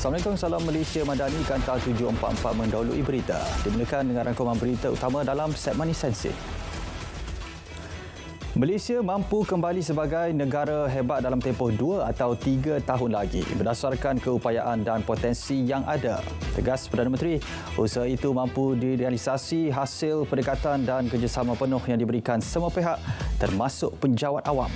Assalamualaikum, salam Malaysia Madani, Kantar 744 mendahului berita. Dimulakan dengan rangkuman berita utama dalam segmen esensi. Malaysia mampu kembali sebagai negara hebat dalam tempoh 2 atau 3 tahun lagi berdasarkan keupayaan dan potensi yang ada. Tegas Perdana Menteri, usaha itu mampu direalisasi hasil pendekatan dan kerjasama penuh yang diberikan semua pihak termasuk penjawat awam.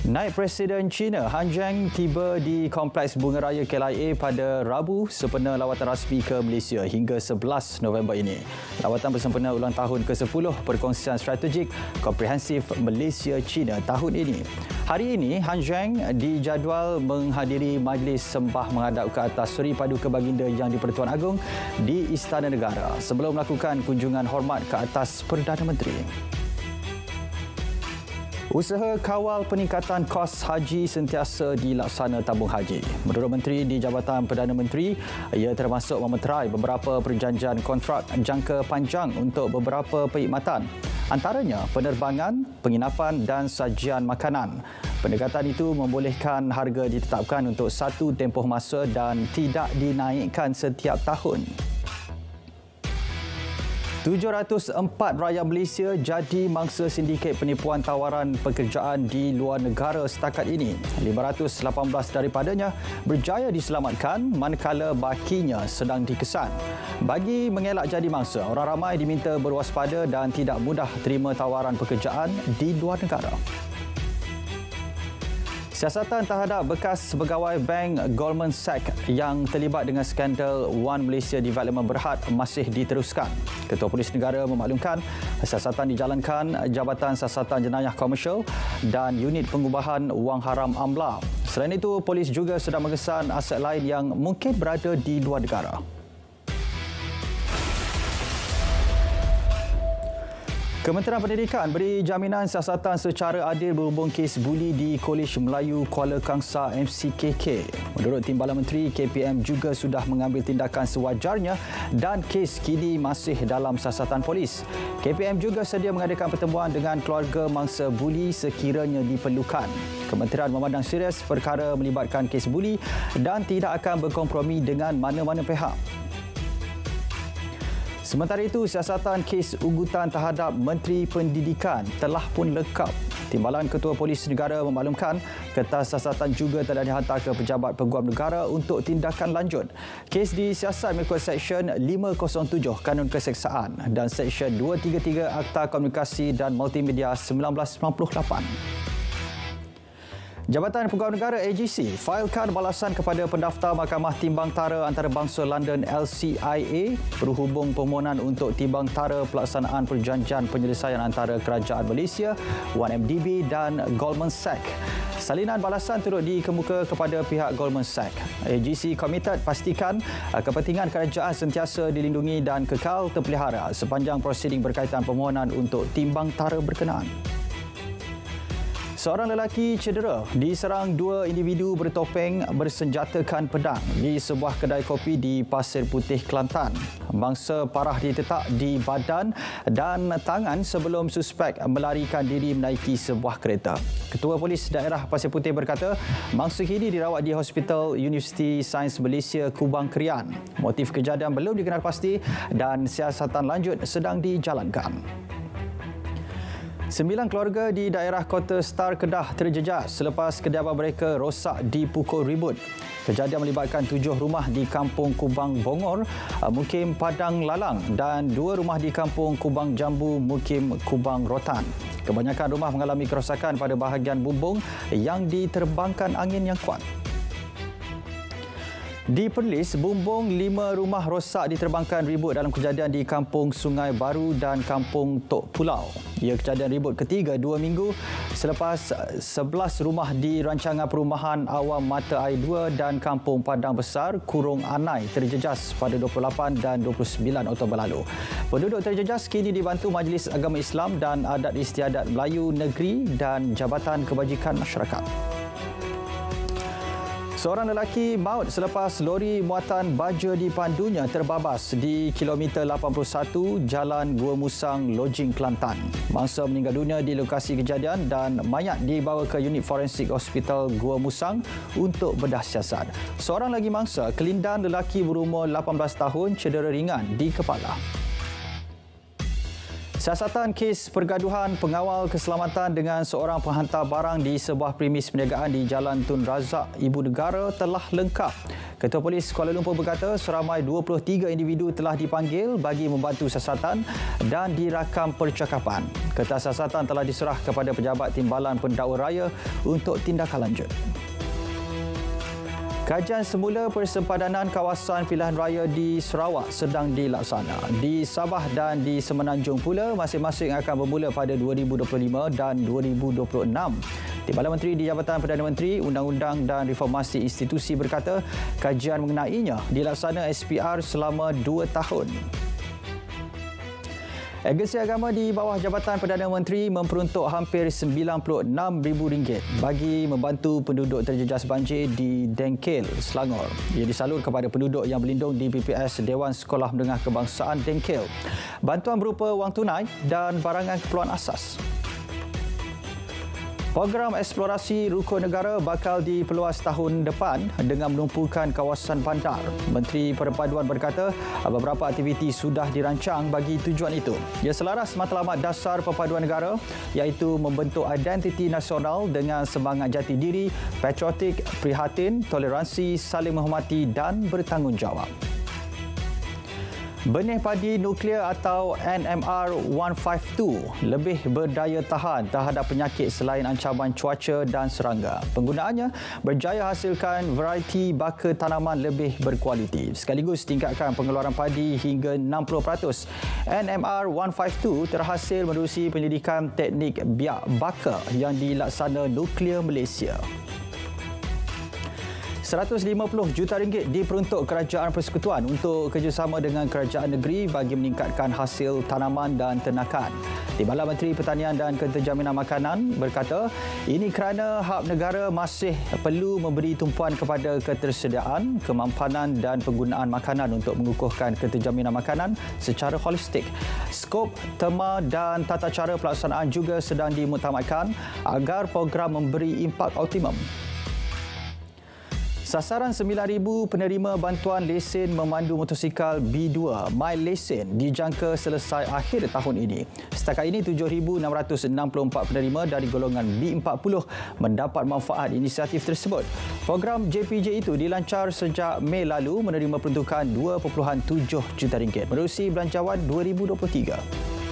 Naib Presiden China Han Zheng tiba di Kompleks Bunga Raya KLIA pada Rabu sempena lawatan rasmi ke Malaysia hingga 11 November ini. Lawatan bersempena ulang tahun ke-10 Perkongsian Strategik Komprehensif Malaysia-China tahun ini. Hari ini, Han Zheng dijadual menghadiri majlis sembah menghadap ke atas Seri Paduka Baginda Yang di-Pertuan Agong di Istana Negara sebelum melakukan kunjungan hormat ke atas Perdana Menteri. Usaha kawal peningkatan kos haji sentiasa dilaksana tabung haji. Menurut Menteri di Jabatan Perdana Menteri, ia termasuk memeterai beberapa perjanjian kontrak jangka panjang untuk beberapa perkhidmatan. Antaranya penerbangan, penginapan dan sajian makanan. Pendekatan itu membolehkan harga ditetapkan untuk satu tempoh masa dan tidak dinaikkan setiap tahun. 704 rakyat Malaysia jadi mangsa sindiket penipuan tawaran pekerjaan di luar negara setakat ini. 518 daripadanya berjaya diselamatkan manakala bakinya sedang dikesan. Bagi mengelak jadi mangsa, orang ramai diminta berwaspada dan tidak mudah terima tawaran pekerjaan di luar negara. Siasatan terhadap bekas pegawai bank Goldman Sachs yang terlibat dengan skandal One Malaysia Development Berhad masih diteruskan. Ketua Polis Negara memaklumkan siasatan dijalankan Jabatan Siasatan Jenayah Komersial dan Unit Pengubahan Wang Haram Amla. Selain itu, polis juga sedang mengesan aset lain yang mungkin berada di luar negara. Kementerian Pendidikan beri jaminan siasatan secara adil berhubung kes buli di Kolej Melayu Kuala Kangsar MCKK. Menurut Timbalan Menteri, KPM juga sudah mengambil tindakan sewajarnya dan kes kini masih dalam siasatan polis. KPM juga sedia mengadakan pertemuan dengan keluarga mangsa buli sekiranya diperlukan. Kementerian memandang serius perkara melibatkan kes buli dan tidak akan berkompromi dengan mana-mana pihak. Sementara itu, siasatan kes ugutan terhadap Menteri Pendidikan telah pun lekap. Timbalan Ketua Polis Negara memaklumkan kertas siasatan juga telah dihantar ke Pejabat Peguam Negara untuk tindakan lanjut. Kes disiasat mengikut Seksyen 507 Kanun Keseksaan dan Seksyen 233 Akta Komunikasi dan Multimedia 1998. Jabatan Peguam Negara AGC failkan balasan kepada pendaftar Mahkamah Timbang Tara Antarabangsa London LCIA berhubung permohonan untuk timbang tara pelaksanaan perjanjian penyelesaian antara Kerajaan Malaysia, 1MDB dan Goldman Sachs. Salinan balasan turut dikemuka kepada pihak Goldman Sachs. AGC komited pastikan kepentingan kerajaan sentiasa dilindungi dan kekal terpelihara sepanjang prosiding berkaitan permohonan untuk timbang tara berkenaan. Seorang lelaki cedera diserang dua individu bertopeng bersenjatakan pedang di sebuah kedai kopi di Pasir Putih, Kelantan. Mangsa parah ditetak di badan dan tangan sebelum suspek melarikan diri menaiki sebuah kereta. Ketua Polis Daerah Pasir Putih berkata, mangsa kini dirawat di Hospital Universiti Sains Malaysia Kubang Krian. Motif kejadian belum dikenal pasti dan siasatan lanjut sedang dijalankan. 9 keluarga di daerah Kota Star Kedah terjejas selepas kediaman mereka rosak dipukul ribut. Kejadian melibatkan 7 rumah di Kampung Kubang Bongor, Mukim Padang Lalang dan 2 rumah di Kampung Kubang Jambu, Mukim Kubang Rotan. Kebanyakan rumah mengalami kerosakan pada bahagian bumbung yang diterbangkan angin yang kuat. Di Perlis, bumbung 5 rumah rosak diterbangkan ribut dalam kejadian di Kampung Sungai Baru dan Kampung Tok Pulau. Ia kejadian ribut ketiga 2 minggu selepas 11 rumah di rancangan perumahan Awam Mata Air 2 dan Kampung Padang Besar Kurung Anai terjejas pada 28 dan 29 Oktober lalu. Penduduk terjejas kini dibantu Majlis Agama Islam dan Adat Istiadat Melayu Negeri dan Jabatan Kebajikan Masyarakat. Seorang lelaki maut selepas lori muatan baja di Pandunya terbabas di kilometer 81 Jalan Gua Musang, Lojing, Kelantan. Mangsa meninggal dunia di lokasi kejadian dan mayat dibawa ke unit forensik Hospital Gua Musang untuk bedah siasat. Seorang lagi mangsa, kelindan lelaki berumur 18 tahun cedera ringan di kepala. Siasatan kes pergaduhan pengawal keselamatan dengan seorang penghantar barang di sebuah premis perniagaan di Jalan Tun Razak, Ibu Negara telah lengkap. Ketua Polis Kuala Lumpur berkata seramai 23 individu telah dipanggil bagi membantu siasatan dan dirakam percakapan. Kertas siasatan telah diserah kepada Pejabat Timbalan Pendakwa Raya untuk tindakan lanjut. Kajian semula persempadanan kawasan pilihan raya di Sarawak sedang dilaksana. Di Sabah dan di Semenanjung pula masing-masing akan bermula pada 2025 dan 2026. Timbalan Menteri di Jabatan Perdana Menteri, Undang-Undang dan Reformasi Institusi berkata kajian mengenainya dilaksana SPR selama 2 tahun. Agensi Agama di bawah Jabatan Perdana Menteri memperuntuk hampir RM96,000 bagi membantu penduduk terjejas banjir di Dengkel, Selangor. Ia disalur kepada penduduk yang berlindung di PPS Dewan Sekolah Menengah Kebangsaan Dengkel. Bantuan berupa wang tunai dan barangan keperluan asas. Program eksplorasi rukun negara bakal diperluas tahun depan dengan menumpukan kawasan bandar. Menteri Perpaduan berkata beberapa aktiviti sudah dirancang bagi tujuan itu. Ia selaras matlamat dasar perpaduan negara iaitu membentuk identiti nasional dengan semangat jati diri, patriotik, prihatin, toleransi, saling menghormati dan bertanggungjawab. Benih padi nuklear atau NMR-152 lebih berdaya tahan terhadap penyakit selain ancaman cuaca dan serangga. Penggunaannya berjaya hasilkan varieti baka tanaman lebih berkualiti sekaligus tingkatkan pengeluaran padi hingga 60%. NMR-152 terhasil menerusi penyelidikan teknik biak baka yang dilaksana Nuklear Malaysia. RM150 juta diperuntuk Kerajaan Persekutuan untuk kerjasama dengan kerajaan negeri bagi meningkatkan hasil tanaman dan ternakan. Timbalan Menteri Pertanian dan Keterjaminan Makanan berkata ini kerana hak negara masih perlu memberi tumpuan kepada ketersediaan, kemampanan dan penggunaan makanan untuk mengukuhkan keterjaminan makanan secara holistik. Skop, tema dan tata cara pelaksanaan juga sedang dimuktamadkan agar program memberi impak optimum. Sasaran 9,000 penerima bantuan lesen memandu motosikal B2 MyLesen dijangka selesai akhir tahun ini. Setakat ini 7,664 penerima dari golongan B40 mendapat manfaat inisiatif tersebut. Program JPJ itu dilancar sejak Mei lalu menerima peruntukan RM2.7 juta menerusi Belanjawan 2023.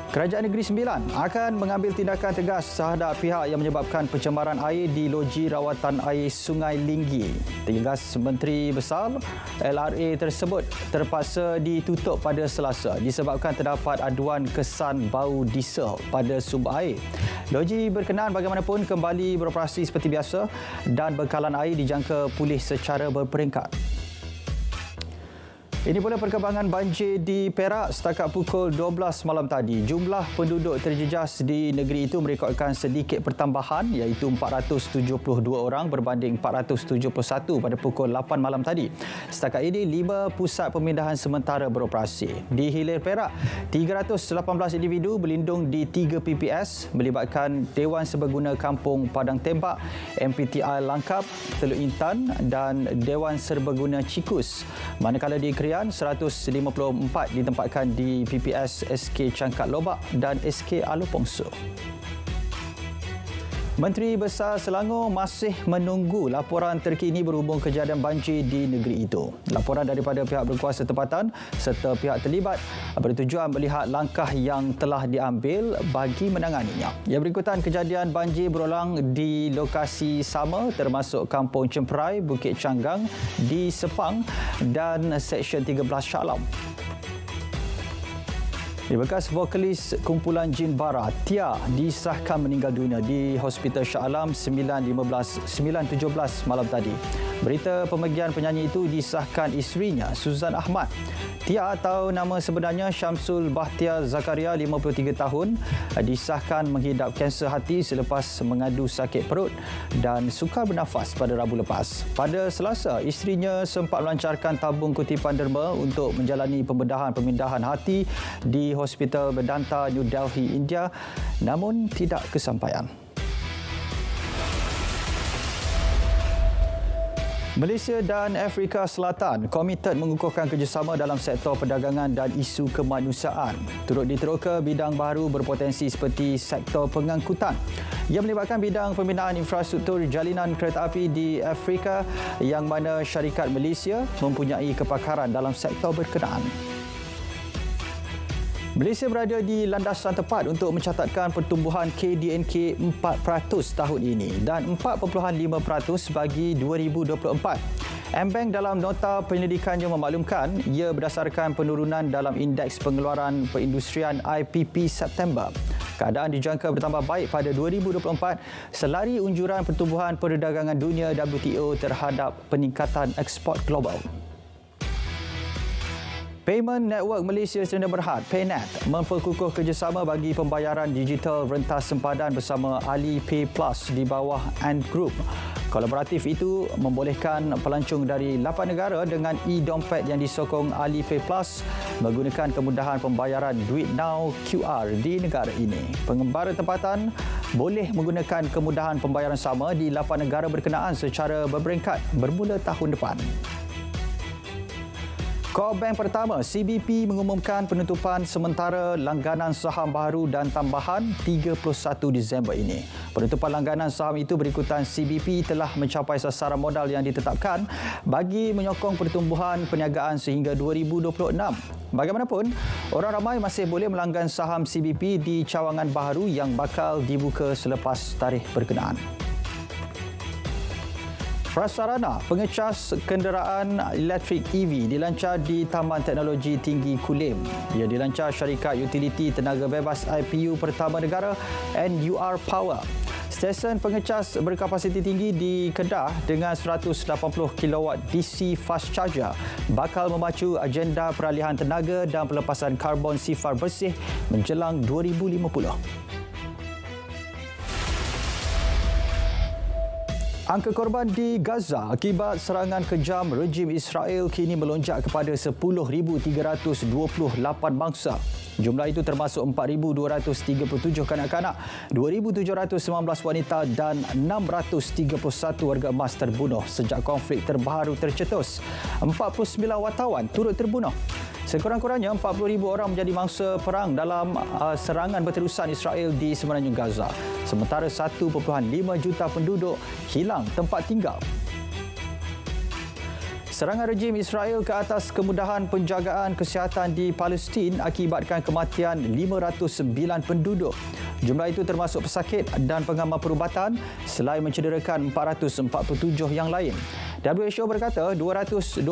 Kerajaan Negeri Sembilan akan mengambil tindakan tegas terhadap pihak yang menyebabkan pencemaran air di loji rawatan air Sungai Linggi. Tegas Menteri Besar, LRA tersebut terpaksa ditutup pada Selasa disebabkan terdapat aduan kesan bau diesel pada sumber air. Loji berkenaan bagaimanapun kembali beroperasi seperti biasa dan bekalan air dijangka pulih secara berperingkat. Ini pula perkembangan banjir di Perak setakat pukul 12 malam tadi. Jumlah penduduk terjejas di negeri itu merekodkan sedikit pertambahan iaitu 472 orang berbanding 471 pada pukul 8 malam tadi. Setakat ini 5 pusat pemindahan sementara beroperasi. Di Hilir Perak, 318 individu berlindung di 3 PPS melibatkan Dewan Serbaguna Kampung Padang Tembak, MPTI Langkap, Teluk Intan dan Dewan Serbaguna Cikus. Manakala di 154 ditempatkan di PPS SK Cangkat Lobak dan SK Alopongso. Menteri Besar Selangor masih menunggu laporan terkini berhubung kejadian banjir di negeri itu. Laporan daripada pihak berkuasa tempatan serta pihak terlibat bertujuan melihat langkah yang telah diambil bagi menanganinya. Yang berikutan kejadian banjir berulang di lokasi sama termasuk Kampung Cemperai, Bukit Canggang di Sepang dan Seksyen 13 Shah Alam. Bekas vokalis kumpulan Jin Bara, Tia, disahkan meninggal dunia di Hospital Shah Alam 9:17 malam tadi. Berita pemergian penyanyi itu disahkan isterinya, Suzan Ahmad. Tia atau nama sebenarnya Syamsul Bahtiar Zakaria, 53 tahun, disahkan menghidap kanser hati selepas mengadu sakit perut dan sukar bernafas pada Rabu lepas. Pada Selasa, isterinya sempat melancarkan tabung kutipan derma untuk menjalani pembedahan pemindahan hati di Hospital Vedanta, New Delhi, India, namun tidak kesampaian. Malaysia dan Afrika Selatan komited mengukuhkan kerjasama dalam sektor perdagangan dan isu kemanusiaan. Turut diteroka bidang baru berpotensi seperti sektor pengangkutan. Ia melibatkan bidang pembinaan infrastruktur jalinan kereta api di Afrika yang mana syarikat Malaysia mempunyai kepakaran dalam sektor berkenaan. Malaysia berada di landasan tepat untuk mencatatkan pertumbuhan KDNK 4% tahun ini dan 4.5% bagi 2024. M-Bank dalam nota penyelidikannya memaklumkan ia berdasarkan penurunan dalam indeks pengeluaran perindustrian IPP September. Keadaan dijangka bertambah baik pada 2024 selari unjuran pertumbuhan perdagangan dunia WTO terhadap peningkatan ekspor global. Payment Network Malaysia Sdn Bhd (PayNet) memperkukuh kerjasama bagi pembayaran digital rentas sempadan bersama Alipay Plus di bawah Ant Group. Kolaboratif itu membolehkan pelancong dari 8 negara dengan e-dompet yang disokong Alipay Plus menggunakan kemudahan pembayaran duit now QR di negara ini. Pengembara tempatan boleh menggunakan kemudahan pembayaran sama di 8 negara berkenaan secara berperingkat bermula tahun depan. Core Bank pertama, CBP mengumumkan penutupan sementara langganan saham baru dan tambahan 31 Disember ini. Penutupan langganan saham itu berikutan CBP telah mencapai sasaran modal yang ditetapkan bagi menyokong pertumbuhan perniagaan sehingga 2026. Bagaimanapun, orang ramai masih boleh melanggan saham CBP di cawangan baru yang bakal dibuka selepas tarikh berkenaan. Prasarana pengecas kenderaan elektrik EV dilancar di Taman Teknologi Tinggi Kulim. Ia dilancar syarikat utiliti tenaga bebas IPU pertama negara NUR Power. Stesen pengecas berkapasiti tinggi di Kedah dengan 180 kW DC fast charger bakal memacu agenda peralihan tenaga dan pelepasan karbon sifar bersih menjelang 2050. Angka korban di Gaza akibat serangan kejam rejim Israel kini melonjak kepada 10,328 mangsa. Jumlah itu termasuk 4,237 kanak-kanak, 2,719 wanita dan 631 warga emas terbunuh sejak konflik terbaru tercetus. 49 wartawan turut terbunuh. Sekurang-kurangnya 40,000 orang menjadi mangsa perang dalam serangan berterusan Israel di semenanjung Gaza. Sementara 1.5 juta penduduk hilang tempat tinggal. Serangan rejim Israel ke atas kemudahan penjagaan kesihatan di Palestin akibatkan kematian 509 penduduk. Jumlah itu termasuk pesakit dan pengamal perubatan selain mencederakan 447 yang lain. WHO berkata 229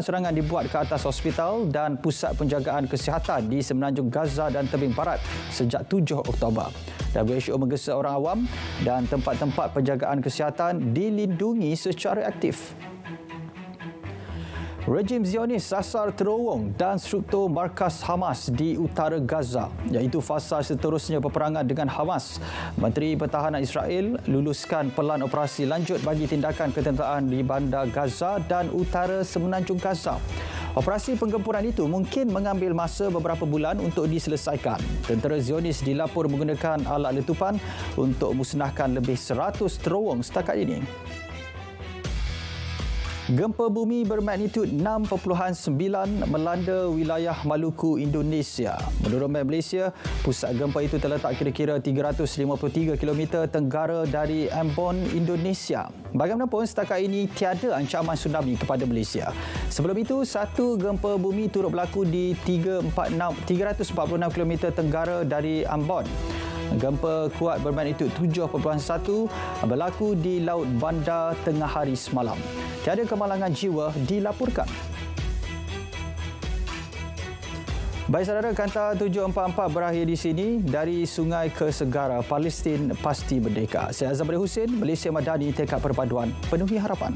serangan dibuat ke atas hospital dan pusat penjagaan kesihatan di semenanjung Gaza dan tebing barat sejak 7 Oktober. WHO menggesa orang awam dan tempat-tempat penjagaan kesihatan dilindungi secara aktif. Rejim Zionis sasar terowong dan struktur markas Hamas di utara Gaza, iaitu fasa seterusnya peperangan dengan Hamas. Menteri Pertahanan Israel luluskan pelan operasi lanjut bagi tindakan ketenteraan di bandar Gaza dan utara semenanjung Gaza. Operasi penggempuran itu mungkin mengambil masa beberapa bulan untuk diselesaikan. Tentera Zionis dilapor menggunakan alat letupan untuk musnahkan lebih 100 terowong setakat ini. Gempa bumi bermagnitud 6.9 melanda wilayah Maluku, Indonesia. Menurut Met Malaysia, pusat gempa itu terletak kira-kira 353 km tenggara dari Ambon, Indonesia. Bagaimanapun, setakat ini tiada ancaman tsunami kepada Malaysia. Sebelum itu, satu gempa bumi turut berlaku di 346 km tenggara dari Ambon. Gempa kuat bermagnitud 7.1 berlaku di Laut Bandar tengah hari semalam. Tiada kemalangan jiwa dilaporkan. Baik saudara, Kanta 744 berakhir di sini. Dari sungai ke segara, Palestin pasti merdeka. Saya Azamri Hussein, Malaysia Madani, tekad perpaduan, penuhi harapan.